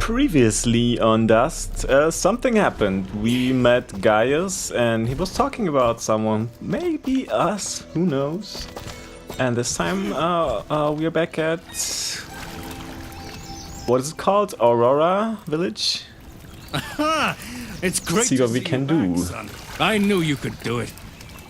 Previously on Dust, something happened. We met Gaius and he was talking about someone, maybe us, who knows. And this time we are back at, what is it called? Aurora Village? It's great See to what we see can you do. back, son. I knew you could do it.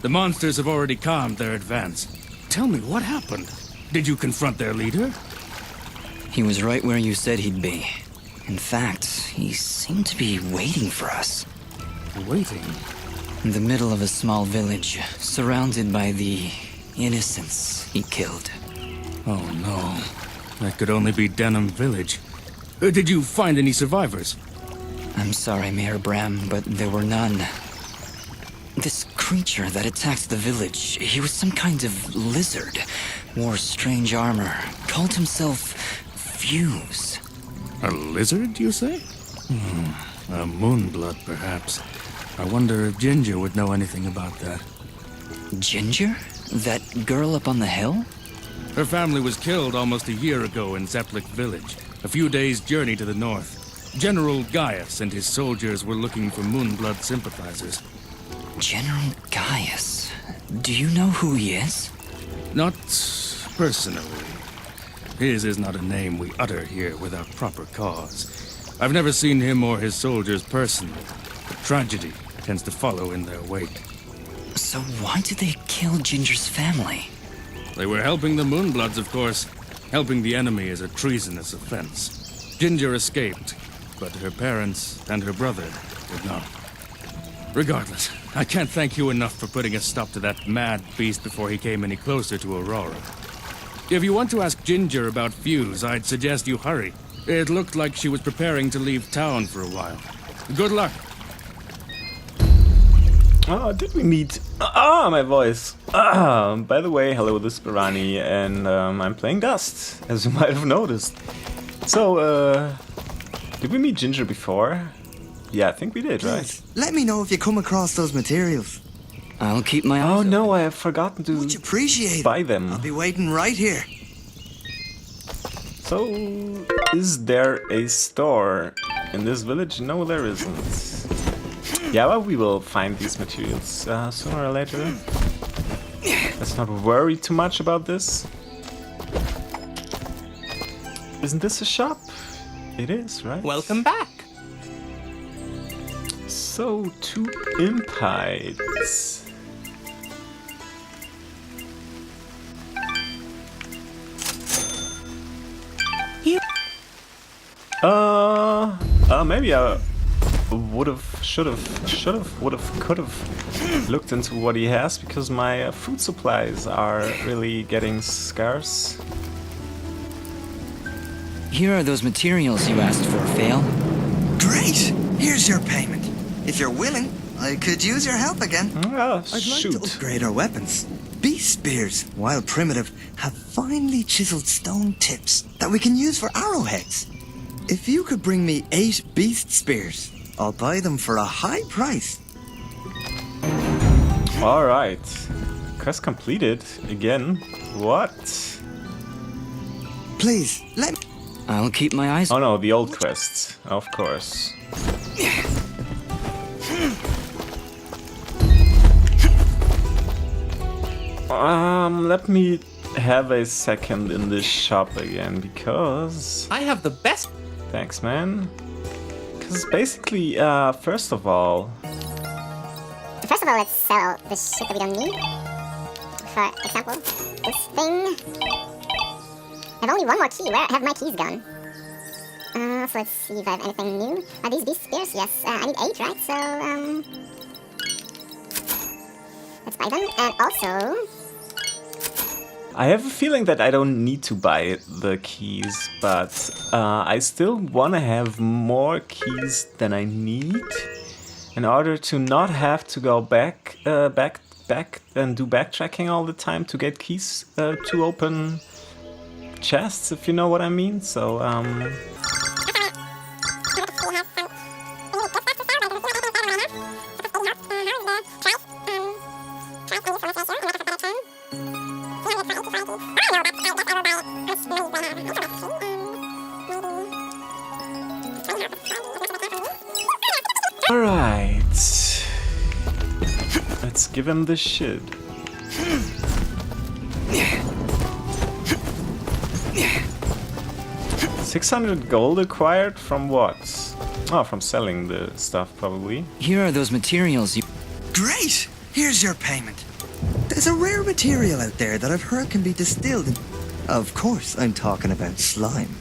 The monsters have already calmed their advance. Tell me, what happened? Did you confront their leader? He was right where you said he'd be. In fact, he seemed to be waiting for us. Waiting? In the middle of a small village, surrounded by the innocents he killed. Oh no. That could only be Denham Village. Did you find any survivors? I'm sorry, Mayor Bram, but there were none. This creature that attacked the village, he was some kind of lizard, wore strange armor, called himself Fshhh. A lizard, you say? A moonblood, perhaps. I wonder if Ginger would know anything about that. Ginger? That girl up on the hill? Her family was killed almost a year ago in Zepplik Village, a few days' journey to the north. General Gaius and his soldiers were looking for moonblood sympathizers. General Gaius? Do you know who he is? Not personally. His is not a name we utter here without proper cause. I've never seen him or his soldiers personally, but tragedy tends to follow in their wake. So why did they kill Ginger's family? They were helping the Moonbloods, of course. Helping the enemy is a treasonous offense. Ginger escaped, but her parents and her brother did not. Regardless, I can't thank you enough for putting a stop to that mad beast before he came any closer to Aurora. If you want to ask Ginger about Fshhh, I'd suggest you hurry. It looked like she was preparing to leave town for a while. Good luck. Oh, did we meet? My voice. By the way, hello, this is Barani, and I'm playing Dust, as you might have noticed. So, did we meet Ginger before? Yeah, I think we did, right? Please, let me know if you come across those materials. I'll keep my eyes Oh open. no, I have forgotten to Much appreciated. buy them. I'll be waiting right here. So, is there a store in this village? No, there isn't. Yeah, well, we will find these materials sooner or later. Let's not worry too much about this. Isn't this a shop? It is, right? Welcome back. So, two imp hides. Maybe I would've, should've, would've, could've looked into what he has, because my food supplies are really getting scarce. Here are those materials you asked for, Fail. Great! Here's your payment. If you're willing, I could use your help again. Ah, I'd shoot. like to upgrade our weapons. Beast spears, while primitive, have finely chiseled stone tips that we can use for arrowheads. If you could bring me 8 beast spears, I'll buy them for a high price. Alright. Quest completed. Again. What? Please, let me... I'll keep my eyes Oh no, the old quest. Of course. Let me have a second in this shop again, because... I have the best. Thanks, man. Because basically, first of all, let's sell the shit that we don't need. For example, this thing. I have only one more key. Where have my keys gone? So let's see if I have anything new. Are these beast spears? Yes. I need 8, right? So, let's buy them. And also... I have a feeling that I don't need to buy the keys, but I still want to have more keys than I need in order to not have to go back and do backtracking all the time to get keys to open chests, if you know what I mean. So, Alright. Let's give him the shit. 600 gold acquired from what? Oh, from selling the stuff, probably. Here are those materials you... Great! Here's your payment. There's a rare material out there that I've heard can be distilled in... Of course, I'm talking about slime.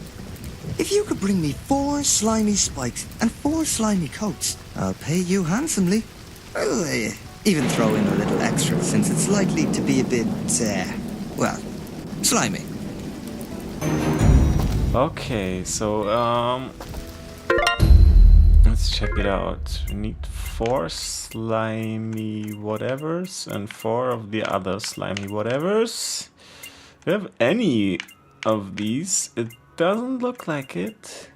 If you could bring me 4 slimy spikes and 4 slimy coats, I'll pay you handsomely. I'll even throw in a little extra since it's likely to be a bit, well, slimy. Okay, so, let's check it out. We need 4 slimy whatevers and 4 of the other slimy whatevers. Do we have any of these? It doesn't look like it.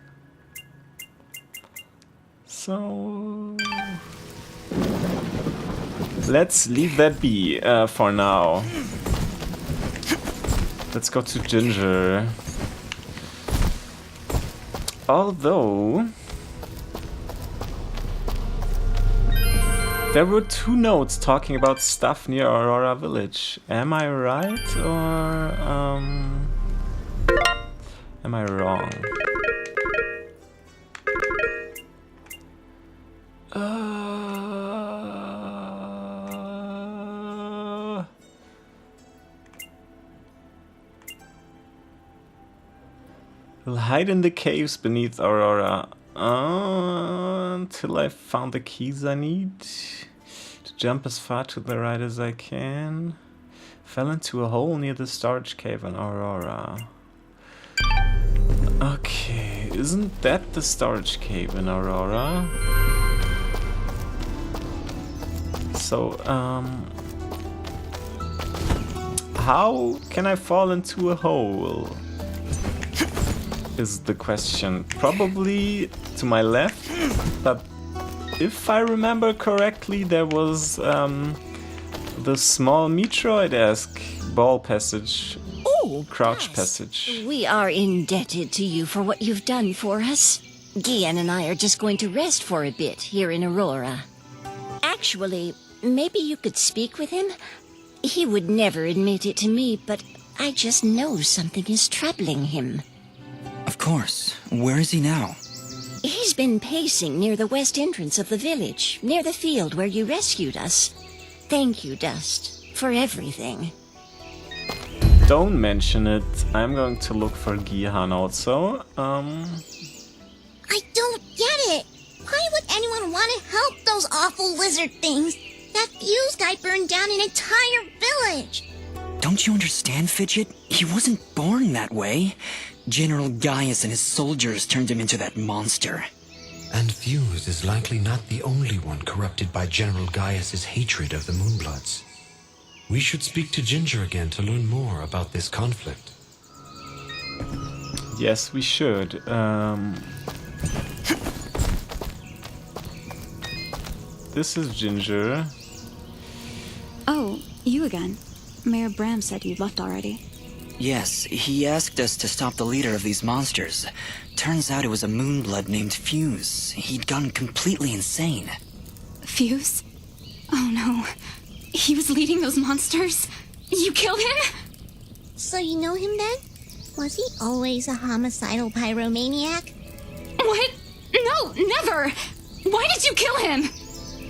So... let's leave that be for now. Let's go to Ginger. Although... there were 2 notes talking about stuff near Aurora Village. Am I right or am I wrong? We'll hide in the caves beneath Aurora until I found the keys I need to jump as far to the right as I can. Fell into a hole near the storage cave in Aurora. Okay, isn't that the storage cave in Aurora? So, how can I fall into a hole? Is the question. Probably to my left, but if I remember correctly, there was the small Metroid-esque ball passage, crouch passage. We are indebted to you for what you've done for us. Gian and I are just going to rest for a bit here in Aurora. Actually, maybe you could speak with him? He would never admit it to me, but I just know something is troubling him. Of course. Where is he now? He's been pacing near the west entrance of the village, near the field where you rescued us. Thank you, Dust, for everything. Don't mention it. I'm going to look for Gihan also. I don't get it. Why would anyone want to help those awful lizard things? That fuse guy burned down an entire village. Don't you understand, Fidget? He wasn't born that way. General Gaius and his soldiers turned him into that monster. And Fuse is likely not the only one corrupted by General Gaius's hatred of the Moonbloods. We should speak to Ginger again to learn more about this conflict. Yes, we should. This is Ginger. Oh, you again. Mayor Bram said you'd left already. Yes, he asked us to stop the leader of these monsters. Turns out it was a Moonblood named Fuse. He'd gone completely insane. Fuse? Oh no. He was leading those monsters? You killed him? So you know him then? Was he always a homicidal pyromaniac? What? No, never! Why did you kill him?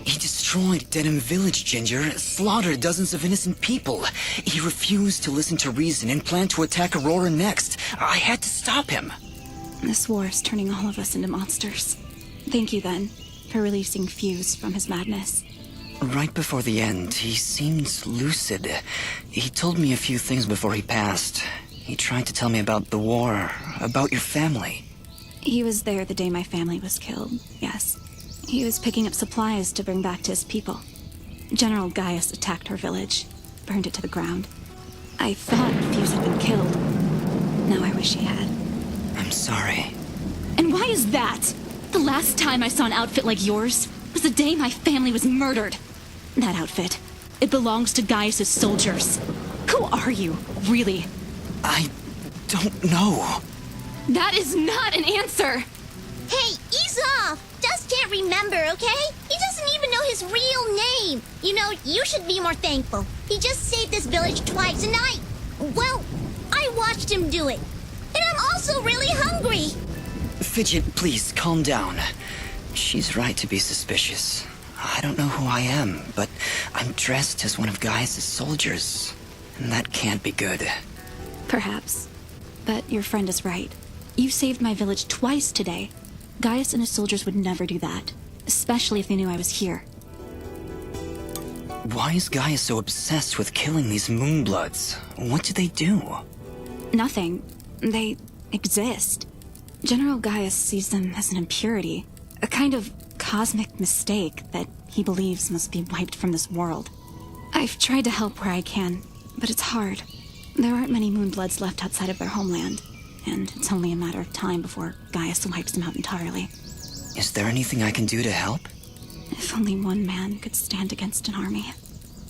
He destroyed Dedham Village, Ginger, slaughtered dozens of innocent people. He refused to listen to reason and planned to attack Aurora next. I had to stop him. This war is turning all of us into monsters. Thank you, then, for releasing Fuse from his madness. Right before the end, he seemed lucid. He told me a few things before he passed. He tried to tell me about the war, about your family. He was there the day my family was killed, yes. He was picking up supplies to bring back to his people. General Gaius attacked our village, burned it to the ground. I thought Fuse had been killed. Now I wish he had. I'm sorry. And why is that? The last time I saw an outfit like yours was the day my family was murdered. That outfit, it belongs to Gaius' soldiers. Who are you, really? I don't know. That is not an answer! Hey, ease off! Dust can't remember remember, okay? He doesn't even know his real name. You know, you should be more thankful. He just saved this village twice, and I watched him do it. And I'm also really hungry. Fidget, please, calm down. She's right to be suspicious. I don't know who I am, but I'm dressed as one of Gaius' soldiers. And that can't be good. Perhaps. But your friend is right. You saved my village twice today. Gaius and his soldiers would never do that. Especially if they knew I was here. Why is Gaius so obsessed with killing these Moonbloods? What do they do? Nothing. They exist. General Gaius sees them as an impurity. A kind of cosmic mistake that he believes must be wiped from this world. I've tried to help where I can, but it's hard. There aren't many Moonbloods left outside of their homeland, and it's only a matter of time before Gaius wipes them out entirely. Is there anything I can do to help? If only one man could stand against an army.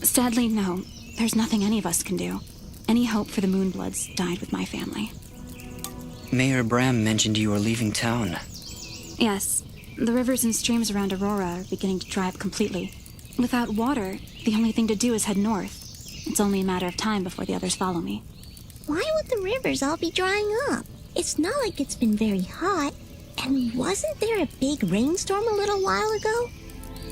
Sadly, no. There's nothing any of us can do. Any hope for the Moonbloods died with my family. Mayor Bram mentioned you were leaving town. Yes. The rivers and streams around Aurora are beginning to dry up completely. Without water, the only thing to do is head north. It's only a matter of time before the others follow me. Why would the rivers all be drying up? It's not like it's been very hot. And wasn't there a big rainstorm a little while ago?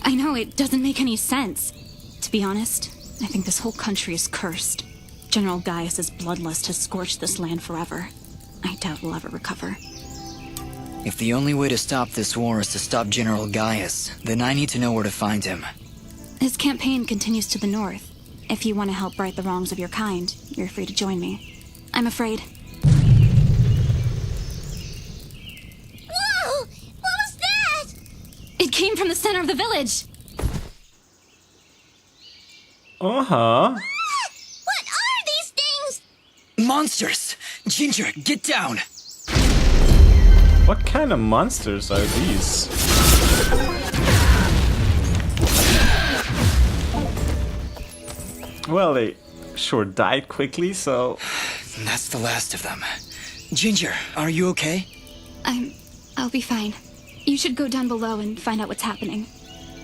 I know, it doesn't make any sense. To be honest, I think this whole country is cursed. General Gaius' bloodlust has scorched this land forever. I doubt we'll ever recover. If the only way to stop this war is to stop General Gaius, then I need to know where to find him. His campaign continues to the north. If you want to help right the wrongs of your kind, you're free to join me. I'm afraid. Whoa! What was that? It came from the center of the village! Uh-huh. What are these things? Monsters! Ginger, get down! What kind of monsters are these? Well, they sure died quickly, so... That's the last of them. Ginger, are you okay? I'll be fine. You should go down below and find out what's happening.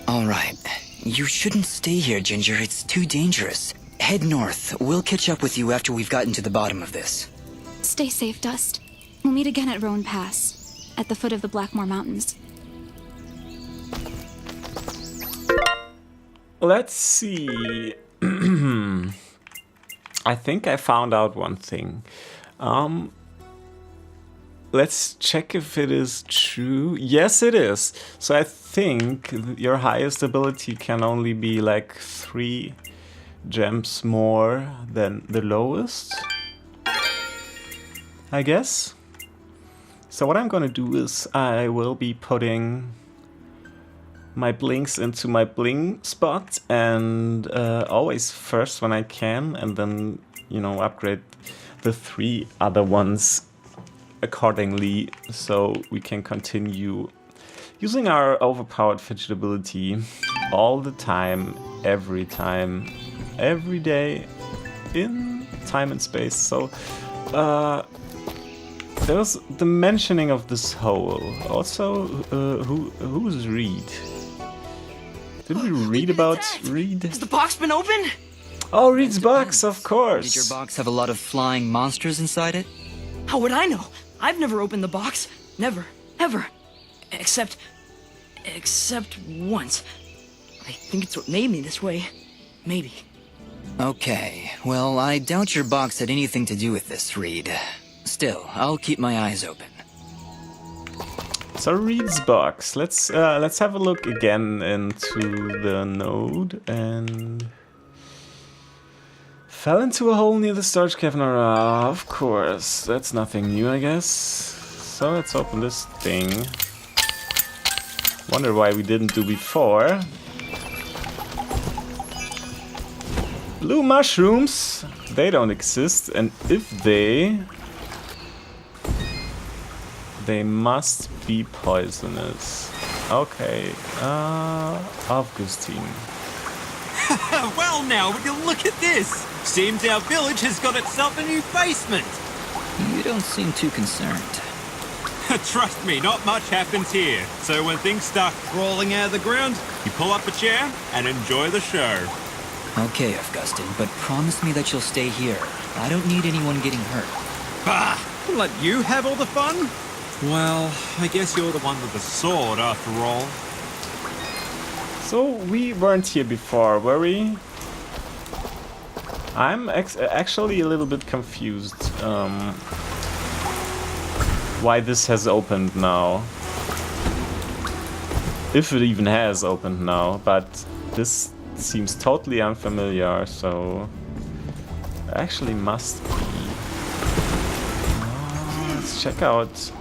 All right. You shouldn't stay here, Ginger. It's too dangerous. Head north. We'll catch up with you after we've gotten to the bottom of this. Stay safe, Dust. We'll meet again at Roan Pass, at the foot of the Blackmore Mountains. Let's see. I think I found out one thing. Let's check if it is true. Yes, it is. So I think your highest ability can only be like 3 gems more than the lowest, I guess. So what I'm gonna do is I will be putting my blinks into my bling spot, and always first when I can, and then, you know, upgrade the 3 other ones accordingly, so we can continue using our overpowered Fidget ability all the time, every day, in time and space. So there was the mentioning of this hole. Also, who's Reed? Did we read about Reed? Has the box been open? Oh, Reed's box, of course. Did your box have a lot of flying monsters inside it? How would I know? I've never opened the box. Never. Ever. Except once. I think it's what made me this way. Maybe. Okay, well, I doubt your box had anything to do with this, Reed. Still, I'll keep my eyes open. So Reed's box. Let's have a look again into the node, and fell into a hole near the storage cavern. Of course, that's nothing new, I guess. So let's open this thing. Wonder why we didn't do before. Blue mushrooms. They don't exist, and if they must be poisonous. Okay, Augustine. Well now, would you look at this? Seems our village has got itself a new basement. You don't seem too concerned. Trust me, not much happens here. So when things start crawling out of the ground, you pull up a chair and enjoy the show. Okay, Augustin, but promise me that you'll stay here. I don't need anyone getting hurt. Bah! I'll let you have all the fun? Well, I guess you're the one with the sword after all. So we weren't here before, were we? I'm actually a little bit confused why this has opened now. If it even has opened now, but this seems totally unfamiliar, so actually must be. Let's check out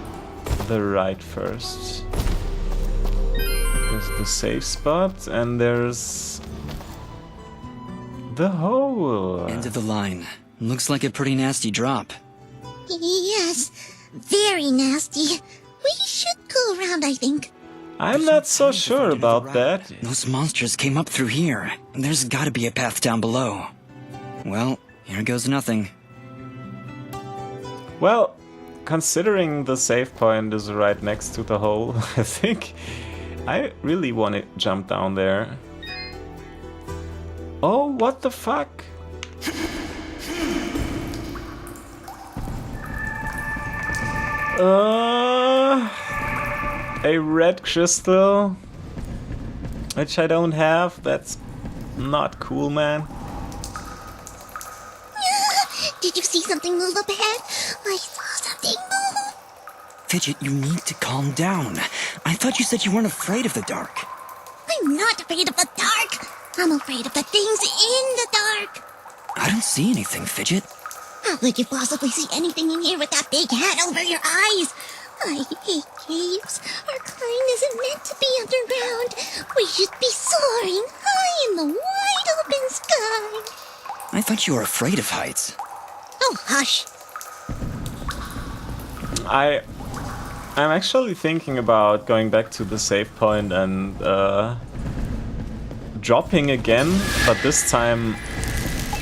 the right first. There's the safe spot, and there's the hole. End of the line. Looks like a pretty nasty drop. Yes, very nasty. We should go around, I think. I'm not so sure about that. Those monsters came up through here. There's gotta be a path down below. Well, here goes nothing. Well, considering the save point is right next to the hole, I think I really want to jump down there. Oh, what the fuck? A red crystal, which I don't have. That's not cool, man. Did you see something move up ahead? I saw something move. Fidget, you need to calm down. I thought you said you weren't afraid of the dark. I'm not afraid of the dark. I'm afraid of the things in the dark. I don't see anything, Fidget. How could you possibly see anything in here with that big hat over your eyes? I hate caves. Our kind isn't meant to be underground. We should be soaring high in the wide open sky. I thought you were afraid of heights. Oh, hush. I'm actually thinking about going back to the save point and dropping again, but this time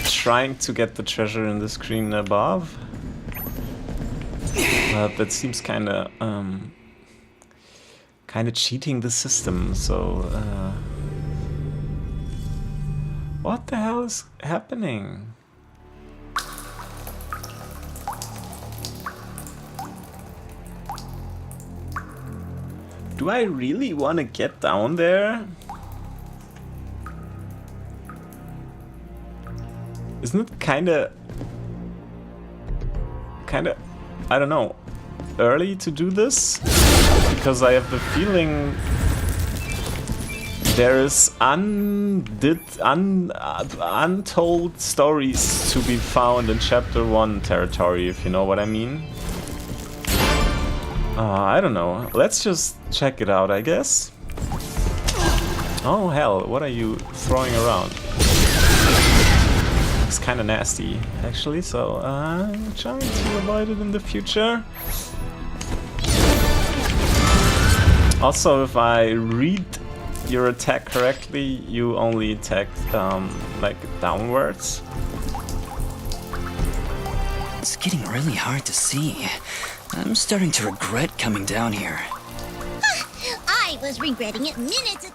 trying to get the treasure in the screen above. That seems kind of cheating the system. So what the hell is happening? Do I really want to get down there? Isn't it kinda, I don't know, early to do this? Because I have the feeling there is untold stories to be found in Chapter 1 territory, if you know what I mean. I don't know. Let's just check it out, I guess. Oh hell, what are you throwing around? It's kind of nasty, actually, so I'm trying to avoid it in the future. Also, if I read your attack correctly, you only attack like downwards. It's getting really hard to see. I'm starting to regret coming down here. I was regretting it minutes